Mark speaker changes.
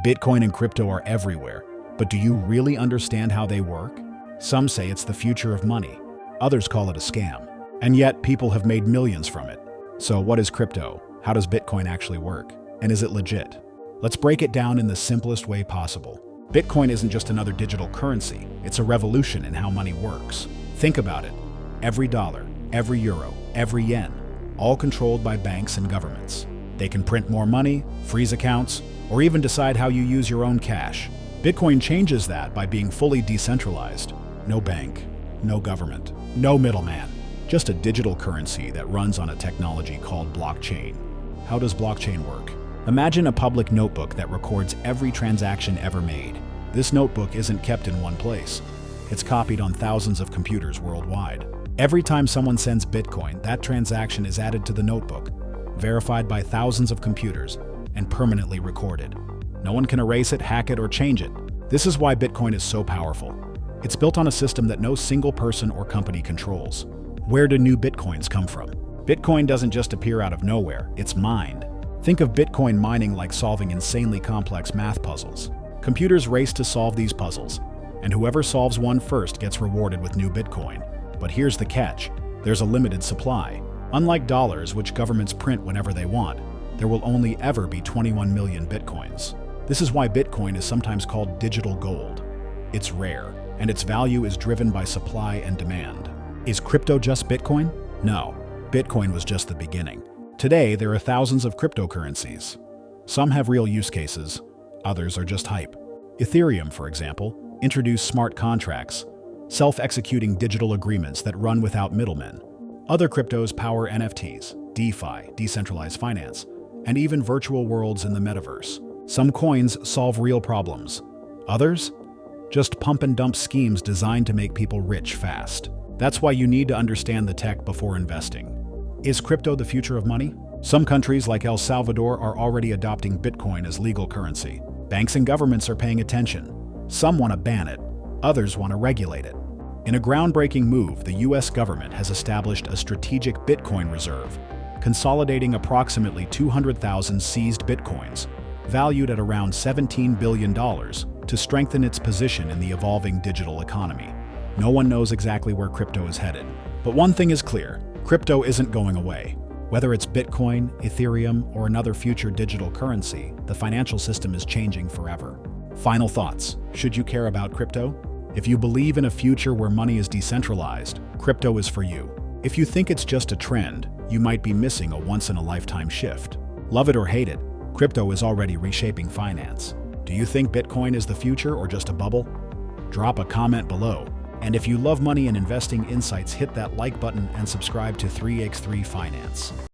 Speaker 1: Bitcoin and crypto are everywhere, but do you really understand how they work? Some say it's the future of money. Others call it a scam. And yet, people have made millions from it. So what is crypto? How does Bitcoin actually work? And is it legit? Let's break it down in the simplest way possible. Bitcoin isn't just another digital currency. It's a revolution in how money works. Think about it. Every dollar, every euro, every yen, all controlled by banks and governments. They can print more money, freeze accounts, or even decide how you use your own cash. Bitcoin changes that by being fully decentralized. No bank, no government, no middleman. Just a digital currency that runs on a technology called blockchain. How does blockchain work? Imagine a public notebook that records every transaction ever made. This notebook isn't kept in one place. It's copied on thousands of computers worldwide. Every time someone sends Bitcoin, that transaction is added to the notebook, verified by thousands of computers, and permanently recorded. No one can erase it, hack it, or change it. This is why Bitcoin is so powerful. It's built on a system that no single person or company controls. Where do new Bitcoins come from? Bitcoin doesn't just appear out of nowhere, it's mined. Think of Bitcoin mining like solving insanely complex math puzzles. Computers race to solve these puzzles, and whoever solves one first gets rewarded with new Bitcoin. But here's the catch. There's a limited supply. Unlike dollars, which governments print whenever they want, there will only ever be 21 million Bitcoins. This is why Bitcoin is sometimes called digital gold. It's rare, and its value is driven by supply and demand. Is crypto just Bitcoin? No, Bitcoin was just the beginning. Today, there are thousands of cryptocurrencies. Some have real use cases, others are just hype. Ethereum, for example, introduced smart contracts, self-executing digital agreements that run without middlemen. Other cryptos power NFTs, DeFi, decentralized finance, and even virtual worlds in the metaverse. Some coins solve real problems. Others? Just pump and dump schemes designed to make people rich fast. That's why you need to understand the tech before investing. Is crypto the future of money? Some countries like El Salvador are already adopting Bitcoin as legal currency. Banks and governments are paying attention. Some want to ban it, others want to regulate it. In a groundbreaking move, the US government has established a strategic Bitcoin reserve, consolidating approximately 200,000 seized Bitcoins, valued at around $17 billion, to strengthen its position in the evolving digital economy. No one knows exactly where crypto is headed, but one thing is clear, crypto isn't going away. Whether it's Bitcoin, Ethereum, or another future digital currency, the financial system is changing forever. Final thoughts. Should you care about crypto? If you believe in a future where money is decentralized, crypto is for you. If you think it's just a trend, you might be missing a once-in-a-lifetime shift. Love it or hate it, crypto is already reshaping finance. Do you think Bitcoin is the future or just a bubble? Drop a comment below. And if you love money and investing insights, hit that like button and subscribe to 3x3 Finance.